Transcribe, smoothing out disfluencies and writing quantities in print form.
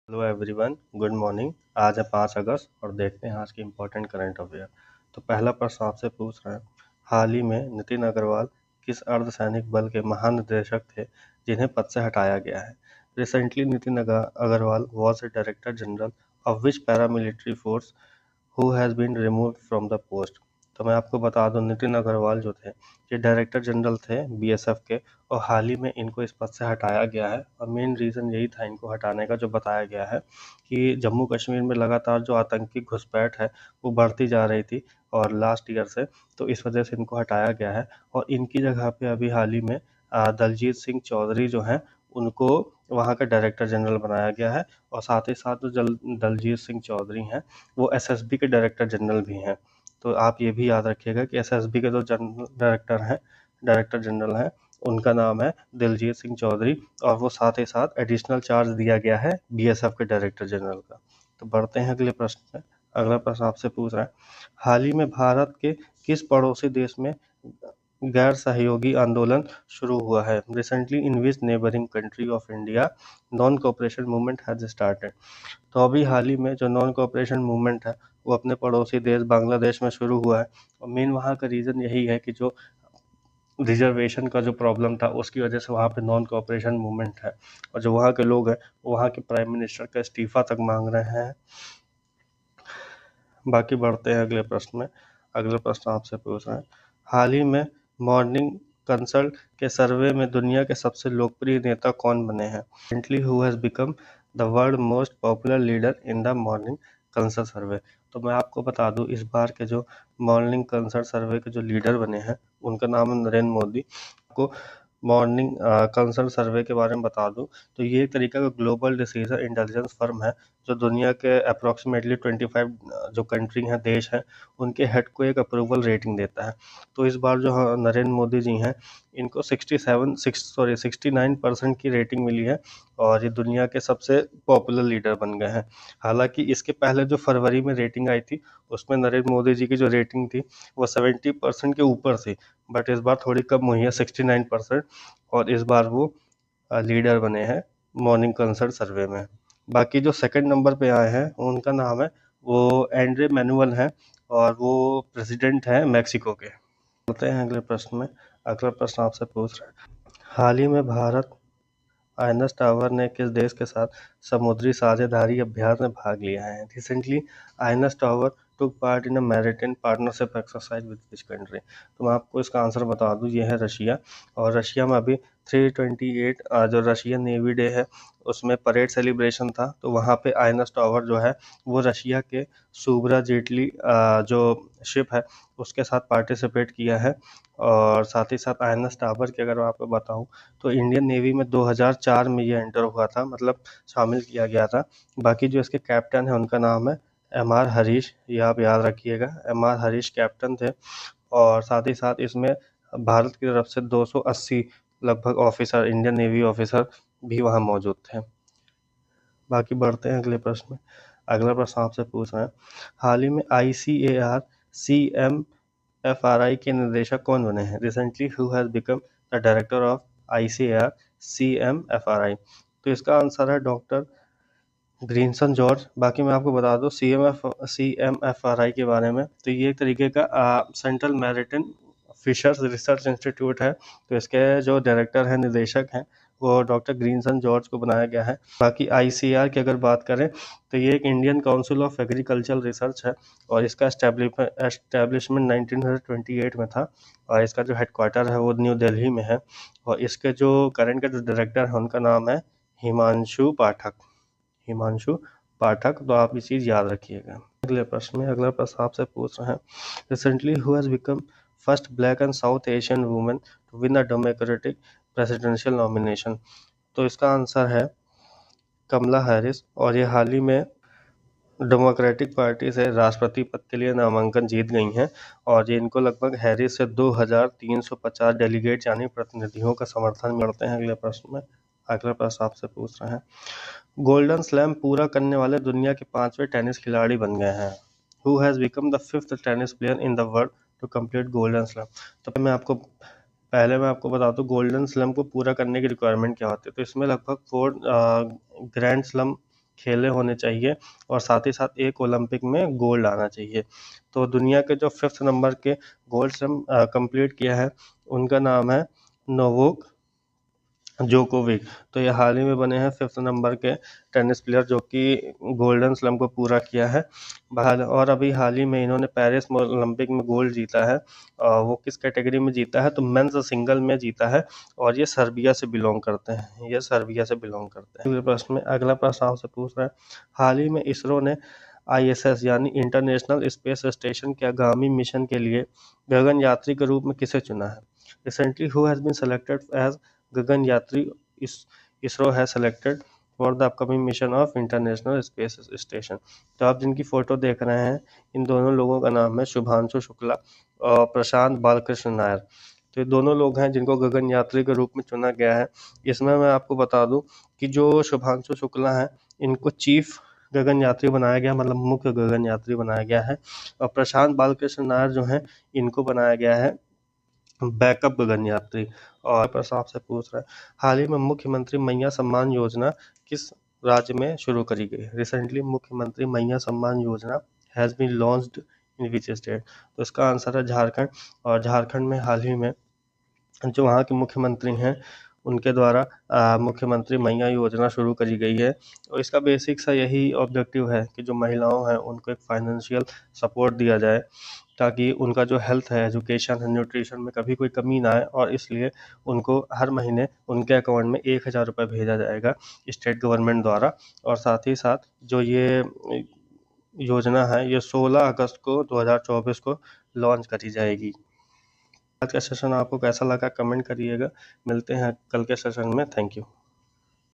Hello everyone, good morning. आज है 5 अगस्त और देखते हैं आज की इम्पोर्टेंट करंट अफेयर। तो पहला प्रश्न आपसे पूछ रहे हैं, हाल ही में नितिन अग्रवाल किस अर्धसैनिक बल के महानिदेशक थे जिन्हें पद से हटाया गया है? Recently Nitin Agarwal was a director general of which paramilitary force who has been removed from the post. तो मैं आपको बता दूं, नितिन अग्रवाल जो थे ये डायरेक्टर जनरल थे बीएसएफ के, और हाल ही में इनको इस पद से हटाया गया है। और मेन रीज़न यही था इनको हटाने का, जो बताया गया है कि जम्मू कश्मीर में लगातार जो आतंकी घुसपैठ है वो बढ़ती जा रही थी और लास्ट ईयर से, तो इस वजह से इनको हटाया गया है। और इनकी जगह पे अभी हाल ही में दलजीत सिंह चौधरी जो हैं उनको वहाँ का डायरेक्टर जनरल बनाया गया है। और साथ ही साथ जो दलजीत सिंह चौधरी हैं वो एसएसबी के डायरेक्टर जनरल भी हैं। तो आप ये भी याद रखिएगा कि एसएसबी के जो डायरेक्टर जनरल हैं उनका नाम है दिलजीत सिंह चौधरी, और वो साथ ही साथ एडिशनल चार्ज दिया गया है बीएसएफ के डायरेक्टर जनरल का। तो बढ़ते हैं अगले प्रश्न में। अगला प्रश्न आपसे पूछ रहा है, हाल ही में भारत के किस पड़ोसी देश में गैर सहयोगी आंदोलन शुरू हुआ है? Recently in which neighbouring country of India non cooperation movement has started. तो अभी हाल ही में जो नॉन कोऑपरेशन मूवमेंट है वो अपने पड़ोसी देश बांग्लादेश में शुरू हुआ है। और मेन वहाँ का रीज़न यही है कि जो रिजर्वेशन का जो प्रॉब्लम था उसकी वजह से वहाँ पे नॉन कोऑपरेशन मूवमेंट है, और जो वहाँ के लोग हैं वहाँ के प्राइम मिनिस्टर का इस्तीफा तक मांग रहे हैं। बाकी बढ़ते हैं अगले प्रश्न में। अगला प्रश्न आपसे पूछ रहे हैं, हाल ही में मॉर्निंग कंसल्ट के सर्वे में दुनिया के सबसे लोकप्रिय नेता कौन बने हैं? Recently who has become the world most popular leader in the Morning Consult survey. तो मैं आपको बता दूं, इस बार के जो मॉर्निंग कंसल्ट सर्वे के जो लीडर बने हैं उनका नाम है नरेंद्र मोदी। आपको मॉर्निंग कंसल्ट सर्वे के बारे में बता दूं तो ये एक तरीका का ग्लोबल डिसीजन इंटेलिजेंस फर्म है जो दुनिया के अप्रॉक्सीमेटली 25 जो कंट्री हैं, देश हैं, उनके हेड को एक अप्रूवल रेटिंग देता है। तो इस बार जो नरेंद्र मोदी जी हैं इनको 69% की रेटिंग मिली है और ये दुनिया के सबसे पॉपुलर लीडर बन गए हैं। हालांकि इसके पहले जो फरवरी में रेटिंग आई थी उसमें नरेंद्र मोदी जी की जो रेटिंग थी वो 70% के ऊपर थी, बट इस बार थोड़ी कम हुई है 69%, और इस बार वो लीडर बने हैं मॉर्निंग कंसल्ट सर्वे में। बाकी जो सेकंड नंबर पे आए हैं उनका नाम है वो एंड्रे मैनुअल हैं, और वो प्रेसिडेंट हैं मैक्सिको के। चलते हैं अगले प्रश्न में। अगला प्रश्न आपसे पूछ रहे हैं, हाल ही में भारत आइनस टावर ने किस देश के साथ समुद्री साझेदारी अभ्यास में भाग लिया है? Recently INS Tabar took part in a maritime partnership exercise with which country. तो मैं आपको इसका आंसर बता दूं, ये है रशिया। और रशिया में अभी 328 जो रशियन नेवी डे है उसमें परेड सेलिब्रेशन था, तो वहाँ पे आइनस टावर जो है वो रशिया के सुब्रा जेटली जो शिप है उसके साथ पार्टिसिपेट किया है। और साथ ही साथ आइनस टावर की अगर मैं आपको बताऊं तो इंडियन नेवी में 2004 में ये एंटर हुआ था, मतलब शामिल किया गया था। बाकी जो इसके कैप्टन है उनका नाम है एम आर हरीश, ये आप याद रखिएगा, एम आर हरीश कैप्टन थे। और साथ ही साथ इसमें भारत की तरफ से 280 लगभग ऑफिसर, इंडियन नेवी ऑफिसर भी वहाँ मौजूद थे। बाकी बढ़ते हैं अगले प्रश्न में। अगला प्रश्न आपसे पूछ रहे हैं, हाल ही में ICAR CMFRI के निदेशक कौन बने हैं? Recently who has become the director of ICAR CMFRI। तो इसका आंसर है डॉक्टर ग्रीनसन जॉर्ज। बाकी मैं आपको बता दूं CMFRI के बारे में, तो ये एक तरीके का central maritime fishers research institute है। तो इसके जो डायरेक्टर हैं, निदेशक हैं, वो डॉक्टर ग्रीनसन जॉर्ज को बनाया गया है। बाकी ICAR की अगर बात करें तो ये एक Indian council of agricultural research है, और इसका एस्टेब्लिशमेंट 1928 में था, और इसका जो हेडक्वार्टर है वो न्यू दिल्ली में है। और इसके जो करंट के जो डायरेक्टर हैं उनका नाम है हिमांशु पाठक। हिमांशु पाठक, तो आप ये चीज़ याद रखिएगा। अगले प्रश्न में, अगला प्रश्न आपसे पूछ रहे हैं, recently who has become first black and south Asian women to win the Democratic presidential nomination. तो इसका आंसर है कमला हैरिस, और ये हाल ही में डेमोक्रेटिक पार्टी से राष्ट्रपति पद के लिए नामांकन जीत गई हैं। और ये इनको लगभग हैरिस से 2350 डेलीगेट यानी प्रतिनिधियों का समर्थन मिलते हैं। अगले प्रश्न में, अगला प्रश्न आपसे पूछ रहे हैं, गोल्डन स्लैम पूरा करने वाले दुनिया के 5वें टेनिस खिलाड़ी बन गए हैं। Who has become the 5th tennis player in the world to complete golden slam. तो मैं आपको बता दूं गोल्डन स्लैम को पूरा करने की रिक्वायरमेंट क्या होती है। तो इसमें लगभग 4 ग्रैंड स्लैम खेले होने चाहिए और साथ ही साथ एक ओलंपिक में गोल्ड आना चाहिए। तो दुनिया के जो 5th नंबर के गोल्ड स्लैम कंप्लीट किया है उनका नाम है नोवाक जोकोविक। तो ये हाल ही में बने हैं 5th नंबर के टेनिस प्लेयर जो कि गोल्डन स्लैम को पूरा किया है। और अभी हाल ही में इन्होंने पेरिस ओलंपिक में गोल्ड जीता है। वो किस कैटेगरी में जीता है, तो मेंस सिंगल में जीता है और ये सर्बिया से बिलोंग करते हैं। अगला प्रश्न आपसे पूछ रहा है, हाल ही में इसरो ने ISS यानी इंटरनेशनल स्पेस स्टेशन के आगामी मिशन के लिए गगन यात्री के रूप में किसे चुना है? Recently who has been selected as गगन यात्री? इसरो है selected for the upcoming mission of International Space Station. तो आप जिनकी फोटो देख रहे हैं इन दोनों लोगों का नाम है शुभांशु शुक्ला और प्रशांत बालकृष्ण नायर। तो ये दोनों लोग हैं जिनको गगन यात्री के रूप में चुना गया है। इसमें मैं आपको बता दूं कि जो शुभांशु शुक्ला हैं इनको चीफ गगन यात्री बनाया गया, मतलब मुख्य गगन यात्री बनाया गया है, और प्रशांत बालकृष्ण नायर जो हैं इनको बनाया गया है बैकअप गगन यात्री। और प्रश्न आपसे पूछ रहा है, हाल ही में मुख्यमंत्री मैया सम्मान योजना किस राज्य में शुरू करी गई? रिसेंटली मुख्यमंत्री Maiya Samman Yojana has been launched in which state? तो इसका आंसर है झारखंड। और झारखंड में हाल ही में जो वहाँ के मुख्यमंत्री हैं उनके द्वारा मुख्यमंत्री मैया योजना शुरू करी गई है। और इसका बेसिक सा यही ऑब्जेक्टिव है कि जो महिलाओं हैं उनको एक फाइनेंशियल सपोर्ट दिया जाए ताकि उनका जो हेल्थ है, एजुकेशन है, न्यूट्रिशन में कभी कोई कमी ना आए, और इसलिए उनको हर महीने उनके अकाउंट में 1000 रुपये भेजा जाएगा स्टेट गवर्नमेंट द्वारा। और साथ ही साथ जो ये योजना है ये 16 अगस्त को 2024 को लॉन्च करी जाएगी। आज का सेशन आपको कैसा लगा कमेंट करिएगा। मिलते हैं कल के सेशन में। Thank you.